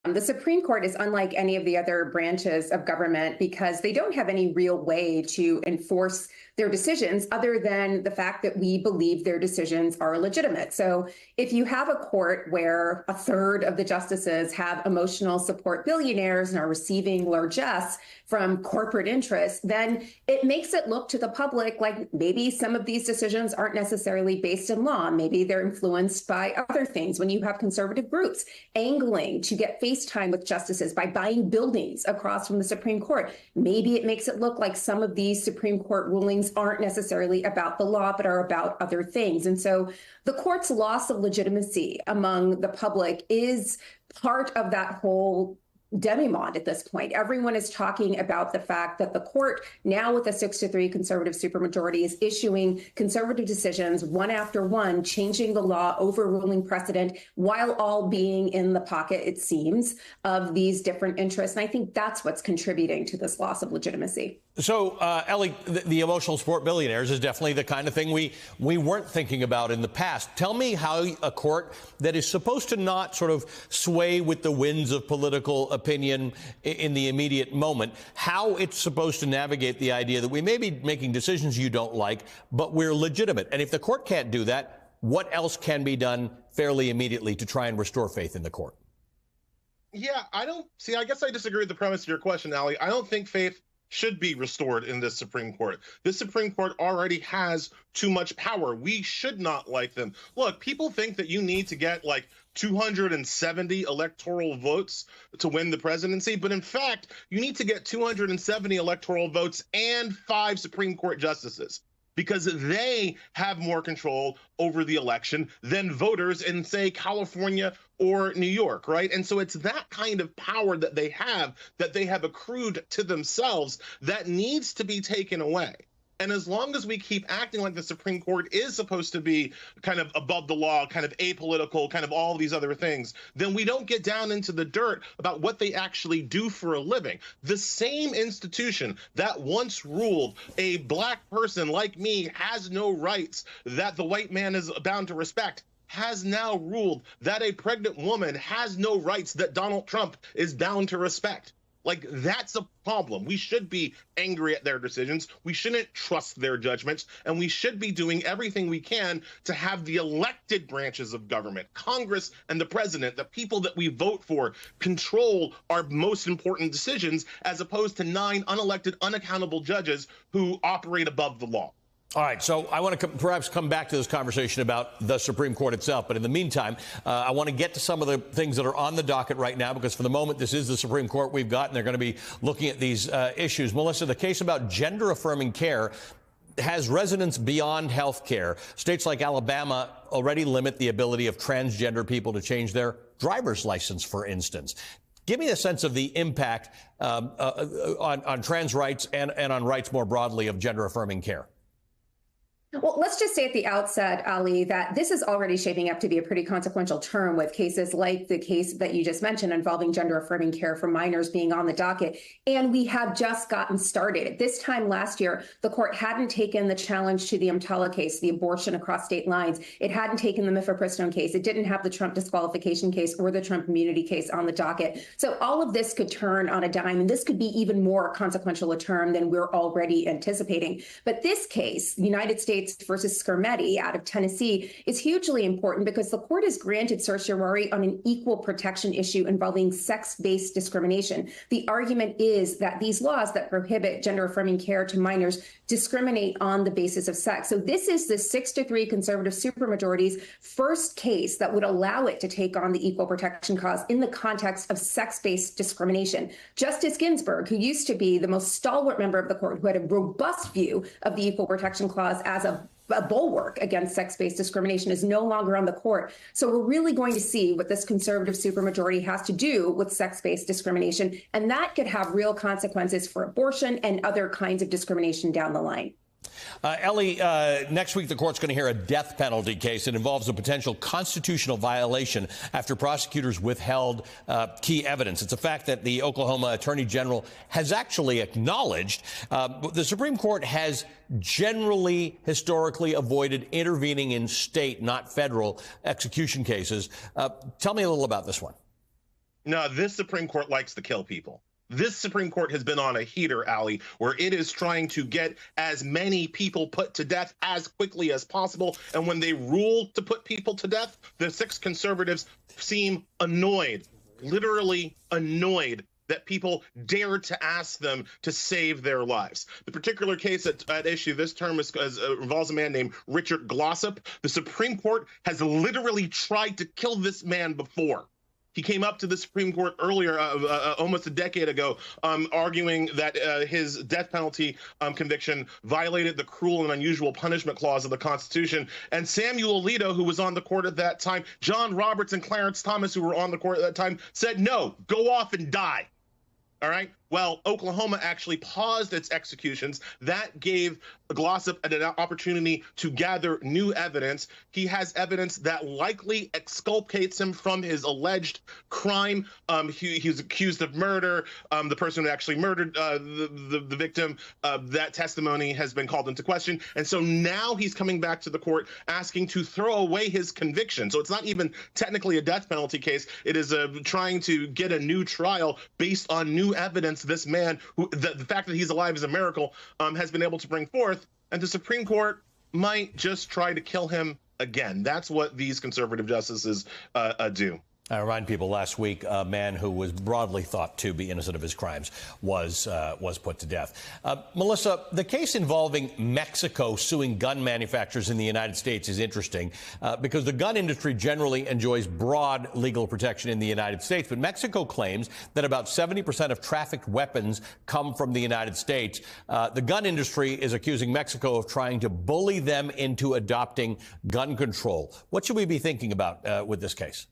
The Supreme Court is unlike any of the other branches of government because they don't have any real way to enforce their decisions other than the fact that we believe their decisions are legitimate. So if you have a court where a third of the justices have emotional support billionaires and are receiving largesse from corporate interests, then it makes it look to the public like maybe some of these decisions aren't necessarily based in law. Maybe they're influenced by other things. When you have conservative groups angling to get FaceTime with justices by buying buildings across from the Supreme Court, maybe it makes it look like some of these Supreme Court rulings aren't necessarily about the law, but are about other things. And so the court's loss of legitimacy among the public is part of that whole demi-monde at this point. Everyone is talking about the fact that the court, now with a 6-3 conservative supermajority, is issuing conservative decisions one after one, changing the law, overruling precedent, while all being in the pocket, it seems, of these different interests. And I think that's what's contributing to this loss of legitimacy. So, Elie, the emotional support billionaires is definitely the kind of thing we weren't thinking about in the past. Tell me how a court that is supposed to not sort of sway with the winds of political opinion in the immediate moment, how it's supposed to navigate the idea that we may be making decisions you don't like, but we're legitimate. And if the court can't do that, what else can be done fairly immediately to try and restore faith in the court? Yeah, I guess I disagree with the premise of your question, Elie. I don't think faith should be restored in this Supreme Court. This Supreme Court already has too much power. We should not like them. Look, people think that you need to get like 270 electoral votes to win the presidency, but in fact, you need to get 270 electoral votes and 5 Supreme Court justices, because they have more control over the election than voters in, say, California or New York, right? And so it's that kind of power that they have accrued to themselves that needs to be taken away. And as long as we keep acting like the Supreme Court is supposed to be kind of above the law, kind of apolitical, kind of all these other things, then we don't get down into the dirt about what they actually do for a living. The same institution that once ruled a black person like me has no rights that the white man is bound to respect has now ruled that a pregnant woman has no rights that Donald Trump is bound to respect. Like, that's a problem. We should be angry at their decisions. We shouldn't trust their judgments. And we should be doing everything we can to have the elected branches of government, Congress and the president, the people that we vote for, control our most important decisions, as opposed to 9 unelected, unaccountable judges who operate above the law. All right, so I want to perhaps come back to this conversation about the Supreme Court itself. But in the meantime, I want to get to some of the things that are on the docket right now, because for the moment, this is the Supreme Court we've got, and they're going to be looking at these issues. Melissa, the case about gender-affirming care has resonance beyond health care. States like Alabama already limit the ability of transgender people to change their driver's license, for instance. Give me a sense of the impact on trans rights and on rights more broadly of gender-affirming care. Well, let's just say at the outset, Elie, that this is already shaping up to be a pretty consequential term, with cases like the case that you just mentioned involving gender-affirming care for minors being on the docket. And we have just gotten started. This time last year, the court hadn't taken the challenge to the EMTALA case, the abortion across state lines. It hadn't taken the mifepristone case. It didn't have the Trump disqualification case or the Trump immunity case on the docket. So all of this could turn on a dime, and this could be even more consequential a term than we're already anticipating. But this case, United States versus Skermetti out of Tennessee, is hugely important because the court has granted certiorari on an equal protection issue involving sex-based discrimination. The argument is that these laws that prohibit gender-affirming care to minors discriminate on the basis of sex. So this is the 6-3 conservative supermajority's first case that would allow it to take on the equal protection cause in the context of sex-based discrimination. Justice Ginsburg, who used to be the most stalwart member of the court, who had a robust view of the equal protection clause as a bulwark against sex-based discrimination, is no longer on the court. So we're really going to see what this conservative supermajority has to do with sex-based discrimination, and that could have real consequences for abortion and other kinds of discrimination down the line. Elie, next week the court's going to hear a death penalty case. It involves a potential constitutional violation after prosecutors withheld key evidence. It's a fact that the Oklahoma Attorney General has actually acknowledged. The Supreme Court has generally, historically avoided intervening in state, not federal, execution cases. Tell me a little about this one. No, this Supreme Court likes to kill people. This Supreme Court has been on a heater, Allie, where it is trying to get as many people put to death as quickly as possible. And when they rule to put people to death, the 6 conservatives seem annoyed, literally annoyed, that people dared to ask them to save their lives. The particular case at issue this term involves a man named Richard Glossop. The Supreme Court has literally tried to kill this man before. He came up to the Supreme Court earlier, almost a decade ago, arguing that his death penalty conviction violated the cruel and unusual punishment clause of the Constitution. And Samuel Alito, who was on the court at that time, John Roberts and Clarence Thomas, who were on the court at that time, said, no, go off and die. All right. Well, Oklahoma actually paused its executions. That gave Glossop an opportunity to gather new evidence. He has evidence that likely exculpates him from his alleged crime. He's accused of murder. The person who actually murdered the victim, that testimony has been called into question. And so now he's coming back to the court asking to throw away his conviction. So it's not even technically a death penalty case. It is trying to get a new trial based on new evidence this man, who the fact that he's alive is a miracle, has been able to bring forth. And the Supreme Court might just try to kill him again. That's what these conservative justices do. I remind people last week a man who was broadly thought to be innocent of his crimes was put to death. Melissa, the case involving Mexico suing gun manufacturers in the United States is interesting because the gun industry generally enjoys broad legal protection in the United States. But Mexico claims that about 70% of trafficked weapons come from the United States. The gun industry is accusing Mexico of trying to bully them into adopting gun control. What should we be thinking about with this case?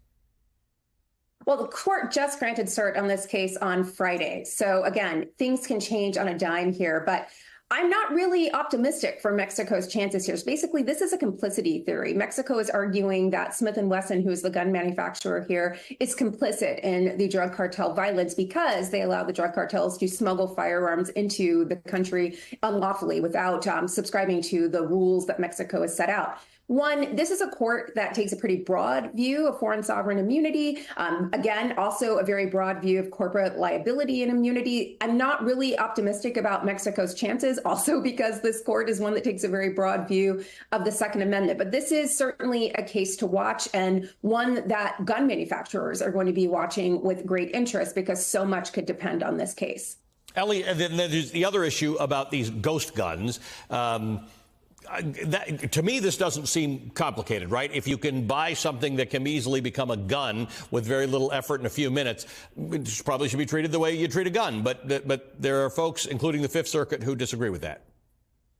Well, the court just granted cert on this case on Friday. So again, things can change on a dime here, but I'm not really optimistic for Mexico's chances here. So basically, this is a complicity theory. Mexico is arguing that Smith & Wesson, who is the gun manufacturer here, is complicit in the drug cartel violence because they allow the drug cartels to smuggle firearms into the country unlawfully without subscribing to the rules that Mexico has set out. One, this is a court that takes a pretty broad view of foreign sovereign immunity. Again, also a very broad view of corporate liability and immunity. I'm not really optimistic about Mexico's chances, also because this court is one that takes a very broad view of the Second Amendment. But this is certainly a case to watch and one that gun manufacturers are going to be watching with great interest because so much could depend on this case. Elie, then there's the other issue about these ghost guns. To me, this doesn't seem complicated, right? If you can buy something that can easily become a gun with very little effort in a few minutes, it probably should be treated the way you treat a gun. But there are folks, including the Fifth Circuit, who disagree with that.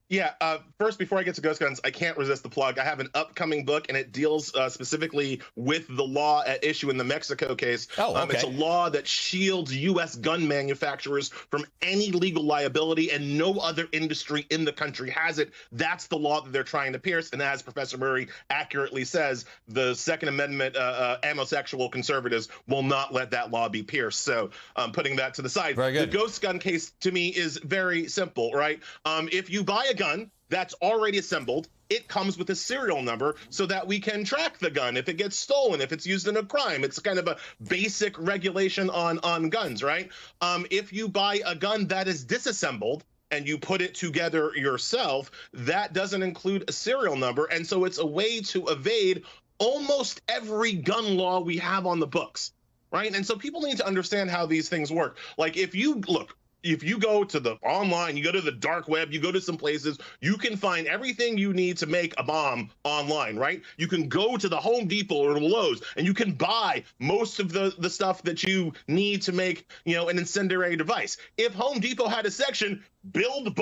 Yeah, first, before I get to ghost guns, I can't resist the plug. I have an upcoming book, and it deals specifically with the law at issue in the Mexico case. Oh, okay. It's a law that shields U.S. gun manufacturers from any legal liability, and no other industry in the country has it. That's the law that they're trying to pierce. And as Professor Murray accurately says, the Second Amendment amosexual conservatives will not let that law be pierced. So putting that to the side. Very good. The ghost gun case, to me, is very simple, right? If you buy a gun that's already assembled, it comes with a serial number so that we can track the gun if it gets stolen, if it's used in a crime. It's kind of a basic regulation on guns, right? If you buy a gun that is disassembled and you put it together yourself, that doesn't include a serial number. And so it's a way to evade almost every gun law we have on the books, right? And so people need to understand how these things work. Like if you go to the online, you go to the dark web, you go to some places, you can find everything you need to make a bomb online, right? You can go to the Home Depot or Lowe's and you can buy most of the stuff that you need to make, an incendiary device. If Home Depot had a section, build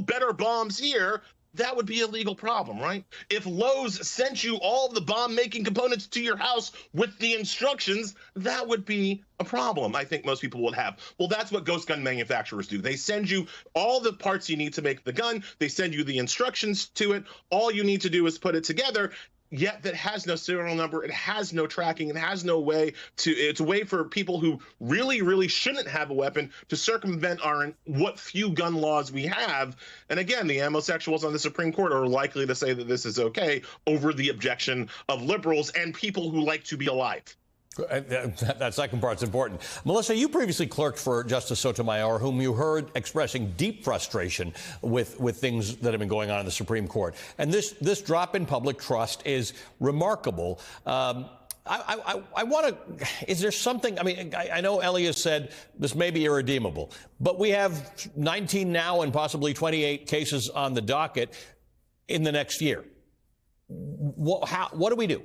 better bombs here, that would be a legal problem, right? If Lowe's sent you all the bomb-making components to your house with the instructions, that would be a problem I think most people would have. Well, that's what ghost gun manufacturers do. They send you all the parts you need to make the gun. They send you the instructions to it. All you need to do is put it together. Yet that has no serial number, it has no tracking, it has no way to, it's a way for people who really, really shouldn't have a weapon to circumvent what few gun laws we have. And again, the amosexuals on the Supreme Court are likely to say that this is okay over the objection of liberals and people who like to be alive. That second part's important. Melissa, you previously clerked for Justice Sotomayor, whom you heard expressing deep frustration with things that have been going on in the Supreme Court. And this drop in public trust is remarkable. I want to, is there something, I mean, I know Elie has said this may be irredeemable, but we have 19 now and possibly 28 cases on the docket in the next year. What do we do?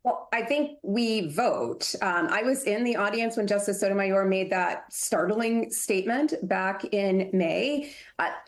Well, I think we vote. I was in the audience when Justice Sotomayor made that startling statement back in May.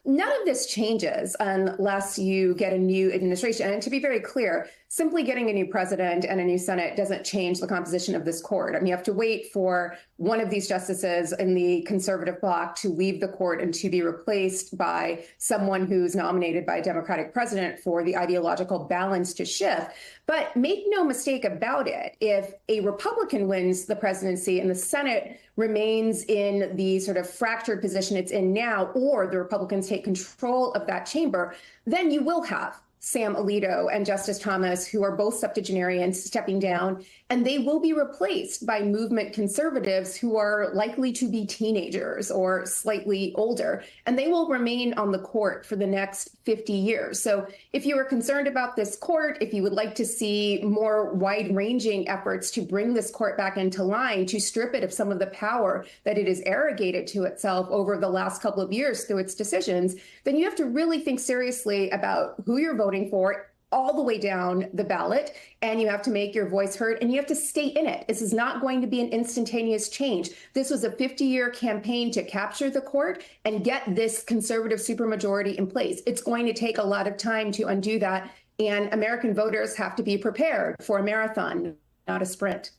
None of this changes unless you get a new administration. And to be very clear, simply getting a new president and a new Senate doesn't change the composition of this court. I mean, you have to wait for one of these justices in the conservative bloc to leave the court and to be replaced by someone who's nominated by a Democratic president for the ideological balance to shift. But make no mistake about it, if a Republican wins the presidency and the Senate remains in the sort of fractured position it's in now, or the Republicans take control of that chamber, then you will have Sam Alito and Justice Thomas, who are both septuagenarians, stepping down, and they will be replaced by movement conservatives who are likely to be teenagers or slightly older, and they will remain on the court for the next 50 years. So if you are concerned about this court, if you would like to see more wide-ranging efforts to bring this court back into line, to strip it of some of the power that it has arrogated to itself over the last couple of years through its decisions, then you have to really think seriously about who you're voting for all the way down the ballot, and you have to make your voice heard, and you have to stay in it. This is not going to be an instantaneous change. This was a 50-year campaign to capture the court and get this conservative supermajority in place. It's going to take a lot of time to undo that, and American voters have to be prepared for a marathon, not a sprint.